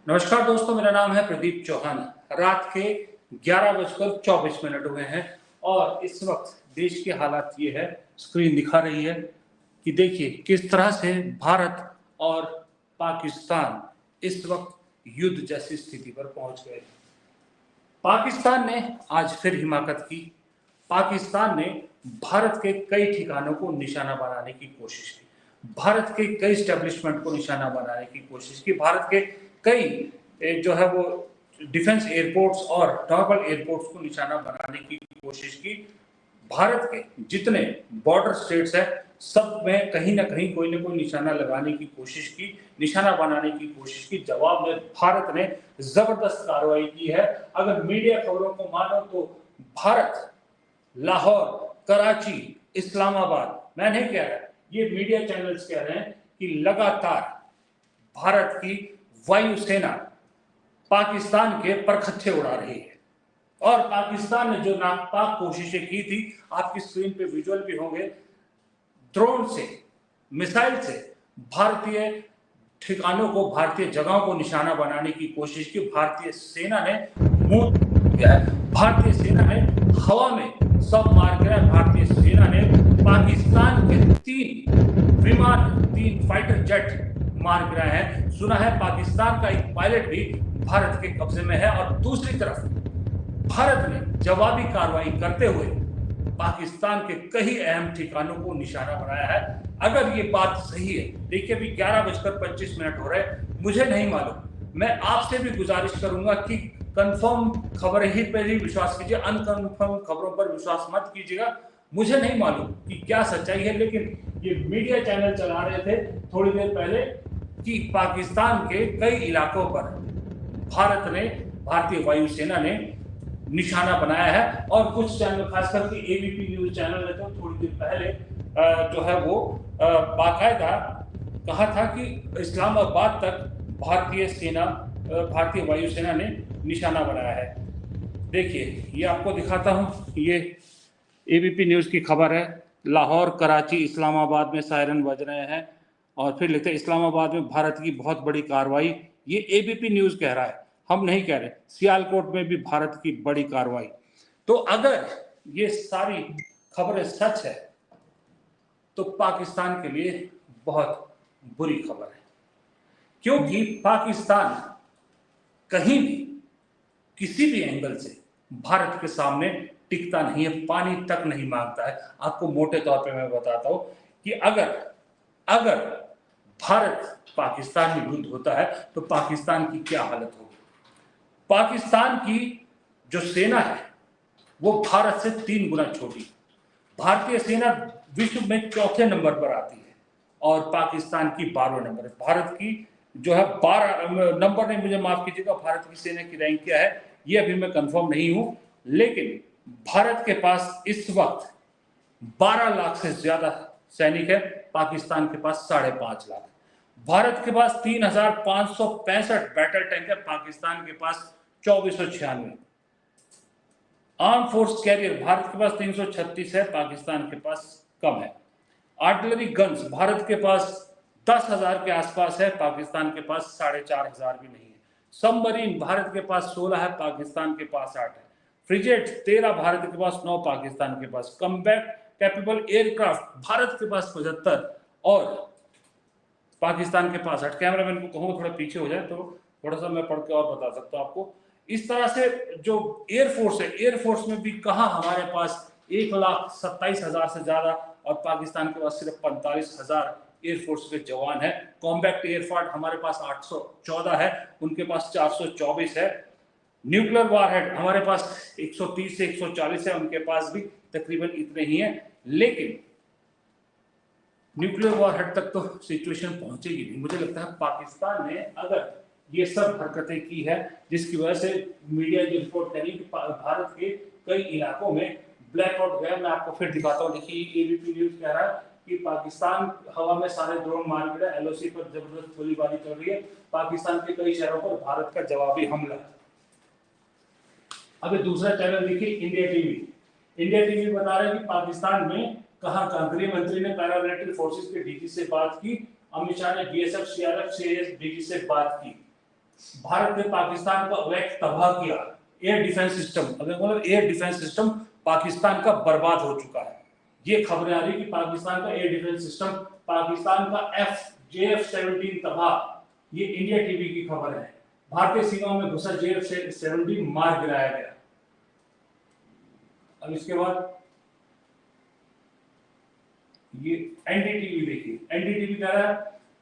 नमस्कार दोस्तों, मेरा नाम है प्रदीप चौहान। रात के 11:24 हुए हैं और इस वक्त देश के हालात ये है, स्क्रीन दिखा रही है कि देखिए किस तरह से भारत और पाकिस्तान इस वक्त युद्ध जैसी स्थिति पर पहुंच गए। पाकिस्तान ने आज फिर हिमाकत की। पाकिस्तान ने भारत के कई ठिकानों को निशाना बनाने की कोशिश की, भारत के कई स्टैब्लिशमेंट को निशाना बनाने की कोशिश की, भारत के कई जो है वो डिफेंस एयरपोर्ट्स और नॉर्मल एयरपोर्ट्स को निशाना बनाने की कोशिश की। भारत के जितने बॉर्डर स्टेट्स है सब में कहीं ना कहीं कोई ना कोई निशाना लगाने की कोशिश की, निशाना बनाने की कोशिश की। जवाब में भारत ने जबरदस्त कार्रवाई की है। अगर मीडिया खबरों को मानो तो भारत लाहौर, कराची, इस्लामाबाद, मैं नहीं कह रहा, ये मीडिया चैनल्स कह रहे हैं कि लगातार भारत की वायुसेना पाकिस्तान के परखच्चे उड़ा रही है और पाकिस्तान ने जो नापाक कोशिशें की थी, आपकी स्क्रीन पे विजुअल भी होंगे, ड्रोन से, मिसाइल से भारतीय ठिकानों को, भारतीय जगहों को निशाना बनाने की कोशिश की। भारतीय सेना ने मुंह किया है, भारतीय सेना ने हवा में सब मार गिरा। भारतीय सेना ने पाकिस्तान के 3 विमान, 3 फाइटर जेट मार गिराए हैं। सुना है पाकिस्तान का एक पायलट भी भारत के कब्जे में है। और दूसरी तरफ भारत ने जवाबी कार्रवाई करते हुए पाकिस्तान के कई अहम ठिकानों को निशाना बनाया है। अगर ये बात सही है, देखिए अभी 11:25 हो रहे हैं, मुझे नहीं मालूम, मैं आपसे भी गुजारिश करूंगा कि कंफर्म खबरें ही पर ही विश्वास कीजिए, अनकंफर्म खबरों पर विश्वास मत कीजिएगा। मुझे नहीं मालूम कि क्या सच्चाई है, लेकिन ये मीडिया चैनल चला रहे थे थोड़ी देर पहले कि पाकिस्तान के कई इलाकों पर भारत ने, भारतीय वायुसेना ने निशाना बनाया है। और कुछ चैनल, खासकर के एबीपी न्यूज चैनल ने तो थोड़ी देर पहले जो है वो बाकायदा कहा था कि इस्लामाबाद तक भारतीय सेना, भारतीय वायुसेना ने निशाना बनाया है। देखिए ये आपको दिखाता हूं, ये एबीपी न्यूज की खबर है। लाहौर, कराची, इस्लामाबाद में सायरन बज रहे हैं और फिर लिखते हैं इस्लामाबाद में भारत की बहुत बड़ी कार्रवाई। ये एबीपी न्यूज कह रहा है, हम नहीं कह रहे। सियालकोट में भी भारत की बड़ी कार्रवाई। तो अगर ये सारी खबरें सच है तो पाकिस्तान के लिए बहुत बुरी खबर है, क्योंकि पाकिस्तान कहीं भी किसी भी एंगल से भारत के सामने टिकता नहीं है, पानी तक नहीं मांगता है। आपको मोटे तौर पे मैं बताता हूं कि अगर भारत पाकिस्तान में युद्ध होता है तो पाकिस्तान की क्या हालत होगी। पाकिस्तान की जो सेना है वो भारत से 3 गुना छोटी। भारतीय सेना विश्व में 4थे नंबर पर आती है और पाकिस्तान की 12वें नंबर है। भारत की जो है 12 नंबर नहीं, मुझे माफ कीजिएगा, भारत की सेना की रैंक क्या है ये अभी मैं कंफर्म नहीं हूं, लेकिन भारत के पास इस वक्त 12 लाख से ज्यादा सैनिक है, पाकिस्तान के पास 5.5 लाख। भारत के पास 3,565 बैटल टैंक है, पाकिस्तान के पास 2496। आर्म फोर्स कैरियर भारत के पास 336 है, पाकिस्तान के पास कम है। आर्टिलरी गन्स भारत के पास 10,000 के आसपास है, पाकिस्तान के पास 4,500 भी नहीं है। सबमरीन भारत के पास 16 है, पाकिस्तान के पास 8 है। फ्रिगेट 13 भारत के पास 9 पाकिस्तान के पास। कम्बैट कैपेबल एयरक्राफ्ट भारत के पास 75 और पाकिस्तान के पास 8। कैमरामैन को कहूँगा थोड़ा पीछे हो जाए तो थोड़ा सा मैं पढ़ के और बता सकता हूँ आपको। इस तरह से जो एयरफोर्स है, एयरफोर्स में भी कहाँ हमारे पास 1,27,000 से ज्यादा और पाकिस्तान के पास सिर्फ 45,000 एयरफोर्स के जवान है। कॉम्बैक्ट एयरफोर्स हमारे पास 814 है, उनके पास 424 है। न्यूक्लियर वारहेड हमारे पास 130 से 140 है, उनके पास भी तकरीबन इतने ही है। लेकिन न्यूक्लियर वारहेड तक तो सिचुएशन पहुंचेगी नहीं। मुझे लगता है पाकिस्तान ने अगर ये सब हरकतें की है जिसकी वजह से मीडिया जो रिपोर्ट करी कि भारत के कई इलाकों में ब्लैकआउट गया। मैं आपको फिर दिखाता हूँ, देखिए एबीपी न्यूज कह रहा है कि पाकिस्तान हवा में सारे ड्रोन मार गिरा, एलओसी पर जबरदस्त गोलीबारी चल रही है, पाकिस्तान के कई शहरों पर भारत का जवाबी हमला। अभी दूसरा चैनल देखिए इंडिया टीवी। इंडिया टीवी बता रहा है कि पाकिस्तान में कहा गृह मंत्री ने पैरामिलिट्री फोर्सेस के डीजी से बात की अमित शाह ने बीएसएफ, सीआरएफ, सीएसडीजी से बात की। भारत ने पाकिस्तान का अवैध तबाह किया। एयर डिफेंस सिस्टम, अगर बोलो एयर डिफेंस सिस्टम पाकिस्तान का बर्बाद हो चुका है। ये खबरें आ रही कि पाकिस्तान का एयर डिफेंस सिस्टम, पाकिस्तान का JF-17 तबाह। ये इंडिया टीवी की खबर है। भारतीय सीमाओं में घुसा JF-17 मार गिराया गया। अब इसके बाद ये एनडीटीवी देखिए, एनडीटीवी कह रहा है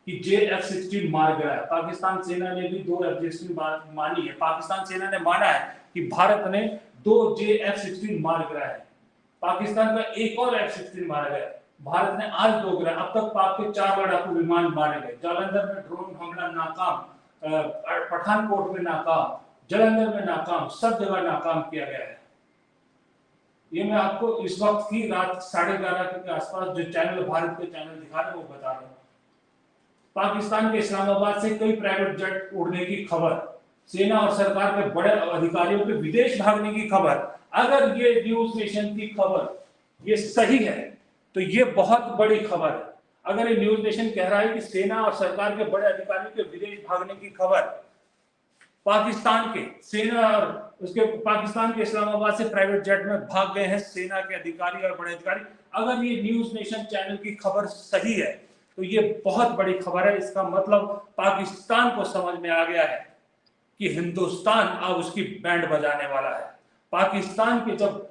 कि JF-16 मार गिराया। पाकिस्तान सेना ने भी 2 F-16 मानी है। पाकिस्तान सेना ने माना है कि भारत ने 2 JF-16 मार गिराया है। पाकिस्तान का एक और F-16 मारा गया। भारत ने आज 2 गिराया। अब तक पाक के 4 लड़ाकू विमान मारे गए। जालंधर में ड्रोन हमला नाकाम, पठानकोट में नाकाम, जालंधर में नाकाम, सब जगह नाकाम किया गया है। ये मैं आपको इस वक्त की रात 11:30 के आसपास जो चैनल, भारत के चैनल दिखा रहे हैं वो बता रहा हूँ। पाकिस्तान के इस्लामाबाद से कई प्राइवेट जेट उड़ने की खबर, सेना और सरकार के बड़े अधिकारियों के विदेश भागने की खबर। अगर ये न्यूज नेशन की खबर ये सही है तो ये बहुत बड़ी खबर है। अगर ये न्यूज नेशन कह रहा है कि सेना और सरकार के बड़े अधिकारियों के विदेश भागने की खबर, पाकिस्तान के सेना और उसके पाकिस्तान के इस्लामाबाद से प्राइवेट जेट में भाग गए हैं सेना के अधिकारी और बड़े अधिकारी, अगर ये न्यूज नेशन चैनल की खबर सही है तो ये बहुत बड़ी खबर है। इसका मतलब पाकिस्तान को समझ में आ गया है कि हिंदुस्तान अब उसकी बैंड बजाने वाला है। पाकिस्तान के जब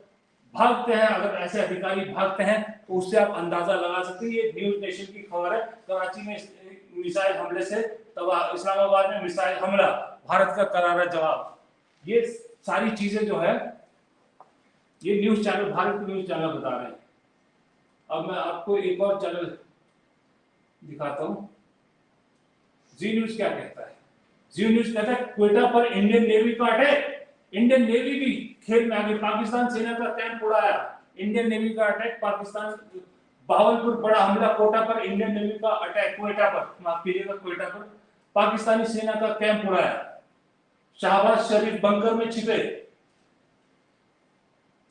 भागते हैं, अगर ऐसे अधिकारी भागते हैं तो उससे आप अंदाजा लगा सकते हैं। ये न्यूज नेशन की खबर है। कराची में मिसाइल हमले से तबाह, इस्लामाबाद में मिसाइल हमला, भारत का करारा जवाब। ये सारी चीजें जो है ये न्यूज चैनल, भारत के न्यूज चैनल बता रहे हैं। अब मैं आपको एक और चैनल दिखाता हूं। जी न्यूज क्या कहता है? जी न्यूज कहता है क्वेटा पर इंडियन नेवी का अटैक। इंडियन नेवी भी खेल में आ गई। पाकिस्तान सेना का कैंप उड़ाया, इंडियन नेवी का अटैक। पाकिस्तान भावलपुर बड़ा हमला, कोटा पर इंडियन नेवी का अटैक, क्वेटा पर, माफ कीजिएगा, क्वेटा पर पाकिस्तानी सेना का कैंप उड़ाया। शाहबाज शरीफ बंकर में छिपे।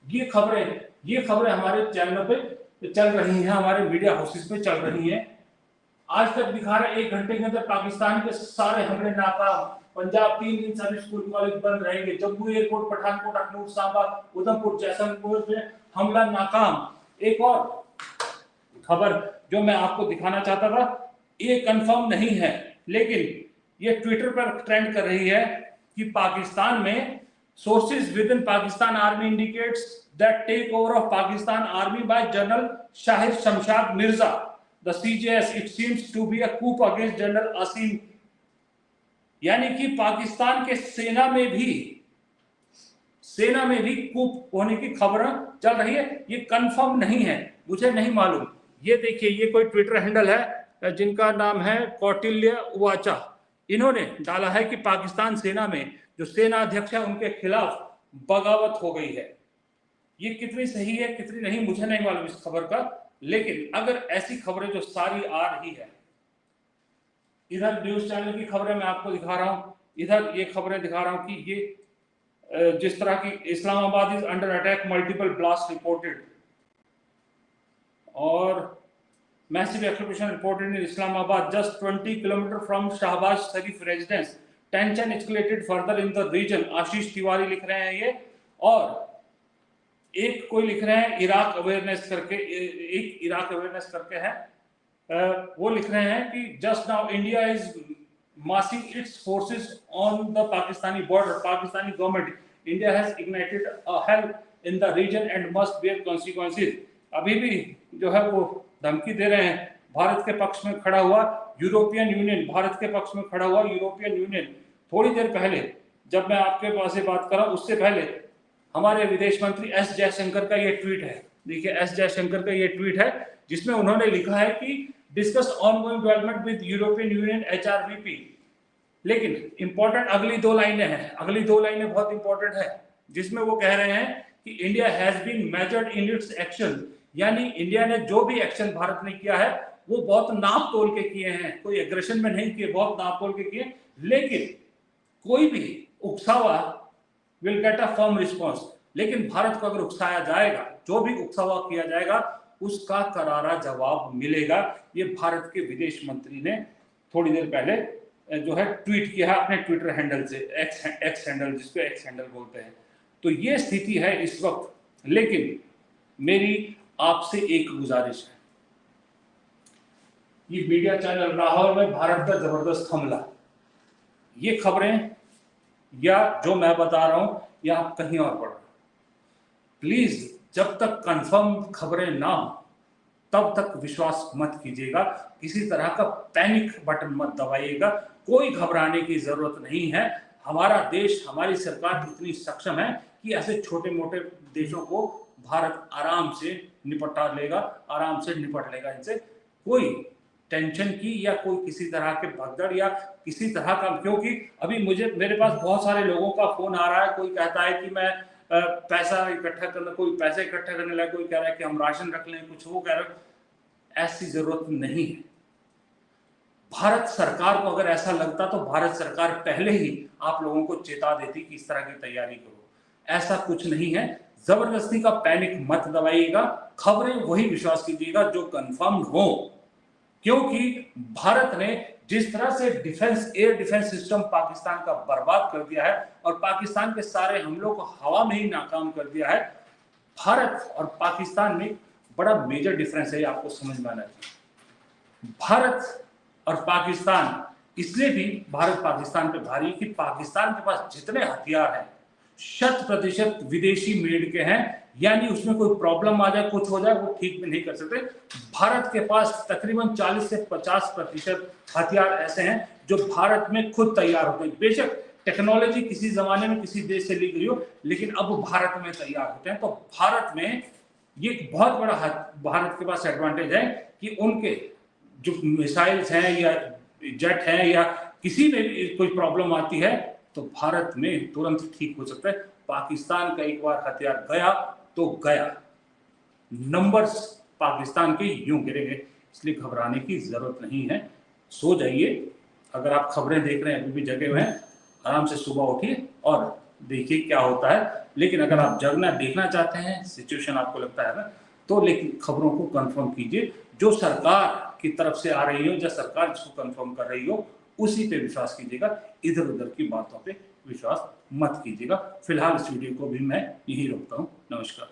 ये खबरें हमारे चैनल पे चल रही हैं, हमारे मीडिया हाउसेस पे चल रही हैं। आज तक दिखा रहे 1 घंटे के अंदर पाकिस्तान के सारे हमले नाकाम। पंजाब 3 दिन सभी स्कूल कॉलेज बंद रहेंगे। जम्मू एयरपोर्ट, पठानकोट, अखनूर, सांबा, उधमपुर, जैसलमेर में हमला नाकाम। एक और खबर जो मैं आपको दिखाना चाहता था, ये कंफर्म नहीं है लेकिन ये ट्विटर पर ट्रेंड कर रही है कि पाकिस्तान में sources within Pakistan army indicates that take over of Pakistan army by general Shahid Shamshad Mirza the CJS, it seems to be a coup against general Asim. यानी कि पाकिस्तान के सेना में भी कूप होने की खबरें चल रही है। ये कंफर्म नहीं है, मुझे नहीं मालूम। ये देखिए, ये कोई ट्विटर हैंडल है जिनका नाम है कौटिल्य उवाचा। इन्होंने डाला है कि पाकिस्तान सेना में जो सेना अध्यक्ष है उनके खिलाफ बगावत हो गई है। ये कितनी सही है कितनी नहीं मुझे नहीं मालूम इस खबर का, लेकिन अगर ऐसी खबरें जो सारी आ रही है, इधर न्यूज चैनल की खबरें मैं आपको दिखा रहा हूं, इधर ये खबरें दिखा रहा हूं कि ये जिस तरह की Islamabad is under attack, multiple blast reported और massive explosion reported in Islamabad, just 20 km from Shahbaz Sharif residence. Tension escalated further in the region. आशीष तिवारी लिख रहे हैं ये, और एक कोई लिख रहे हैं इराक अवेयरनेस करके, एक इराक अवेयरनेस करके है, वो लिख रहे हैं कि just now India is massing its forces on the Pakistani border. Pakistani government, India has ignited a hell in the region and must bear consequences. अभी भी जो है वो धमकी दे रहे हैं। भारत के पक्ष में खड़ा हुआ यूरोपियन यूनियन, भारत के पक्ष में खड़ा हुआ यूरोपियन यूनियन। थोड़ी देर पहले जब मैं आपके पास से बात कर रहा हूं, उससे पहले हमारे विदेश मंत्री एस जयशंकर का ये ट्वीट है। देखिए, एस जयशंकर का ये ट्वीट है जिसमें उन्होंने लिखा है कि discuss ongoing development with European union HRVP। लेकिन इंपॉर्टेंट अगली 2 लाइनें हैं, अगली 2 लाइनें बहुत इंपॉर्टेंट है, जिसमें वो कह रहे हैं कि India has been measured in its action. यानी इंडिया ने जो भी एक्शन भारत ने किया है वो बहुत नाप तोल के किए हैं, कोई एग्रेशन में नहीं किए, बहुत नाप तोल के किए। लेकिन कोई भी उकसावा will get a firm response. लेकिन भारत को अगर उकसाया जाएगा, जो भी उकसावा किया जाएगा उसका करारा जवाब मिलेगा। ये भारत के विदेश मंत्री ने थोड़ी देर पहले जो है ट्वीट किया है अपने ट्विटर हैंडल से, एक्स हैंडल, जिसको एक्स हैंडल बोलते हैं। तो ये स्थिति है इस वक्त। लेकिन मेरी आपसे एक गुजारिश है, ये मीडिया चैनल लाहौर में भारत का जबरदस्त हमला, ये खबरें या जो मैं बता रहा हूं या आप कहीं और पढ़ रहे हो, प्लीज जब तक कंफर्म खबरें ना हो तब तक विश्वास मत कीजिएगा। किसी तरह का पैनिक बटन मत दबाइएगा। कोई घबराने की जरूरत नहीं है। हमारा देश, हमारी सरकार इतनी सक्षम है कि ऐसे छोटे मोटे देशों को भारत आराम से निपटा लेगा, आराम से निपट लेगा। इनसे कोई टेंशन की या कोई किसी तरह के भगदड़ या किसी तरह का, क्योंकि अभी मेरे पास बहुत सारे लोगों का फोन आ रहा है। कोई कहता है कि मैं पैसा इकट्ठा करना, कोई पैसे इकट्ठा करने लगा, कोई कह रहा है कि हम राशन रख लें, कुछ वो कह रहा है। ऐसी जरूरत नहीं है। भारत सरकार को अगर ऐसा लगता तो भारत सरकार पहले ही आप लोगों को चेता देती कि इस तरह की तैयारी करो। ऐसा कुछ नहीं है। जबरदस्ती का पैनिक मत दबाइएगा। खबरें वही विश्वास कीजिएगा जो कंफर्म हो, क्योंकि भारत ने जिस तरह से एयर डिफेंस सिस्टम पाकिस्तान का बर्बाद कर दिया है और पाकिस्तान के सारे हमलों को हवा में ही नाकाम कर दिया है। भारत और पाकिस्तान में बड़ा मेजर डिफरेंस है, आपको समझ में आना चाहिए। भारत और पाकिस्तान इसलिए भी भारत पाकिस्तान पे भारी कि पाकिस्तान के पास जितने हथियार हैं 100% विदेशी मेड के हैं, यानी उसमें कोई प्रॉब्लम आ जाए, कुछ हो जाए, वो ठीक भी नहीं कर सकते। भारत के पास तकरीबन 40 से 50% हथियार ऐसे हैं जो भारत में खुद तैयार होते हैं। बेशक टेक्नोलॉजी किसी जमाने में किसी देश से ली गई हो, लेकिन अब भारत में तैयार होते हैं। तो भारत में ये एक बहुत बड़ा भारत के पास एडवांटेज है कि उनके जो मिसाइल्स हैं या जेट हैं या किसी में भी कोई प्रॉब्लम आती है तो भारत में तुरंत ठीक हो सकता है। पाकिस्तान का एक बार हथियार गया तो गया, नंबर्स पाकिस्तान के यूं गिरेंगे। इसलिए घबराने की जरूरत नहीं है। सो जाइए। अगर आप खबरें देख रहे हैं, अभी भी जगे हुए हैं, आराम से सुबह उठिए और देखिए क्या होता है। लेकिन अगर आप जगना देखना चाहते हैं, सिचुएशन आपको लगता है ना, तो लेकिन खबरों को कंफर्म कीजिए। जो सरकार की तरफ से आ रही हो, जो सरकार जिसको कंफर्म कर रही हो, उसी पे विश्वास कीजिएगा। इधर उधर की बातों पे विश्वास मत कीजिएगा। फिलहाल इस वीडियो को भी मैं यही रोकता हूँ। नमस्कार।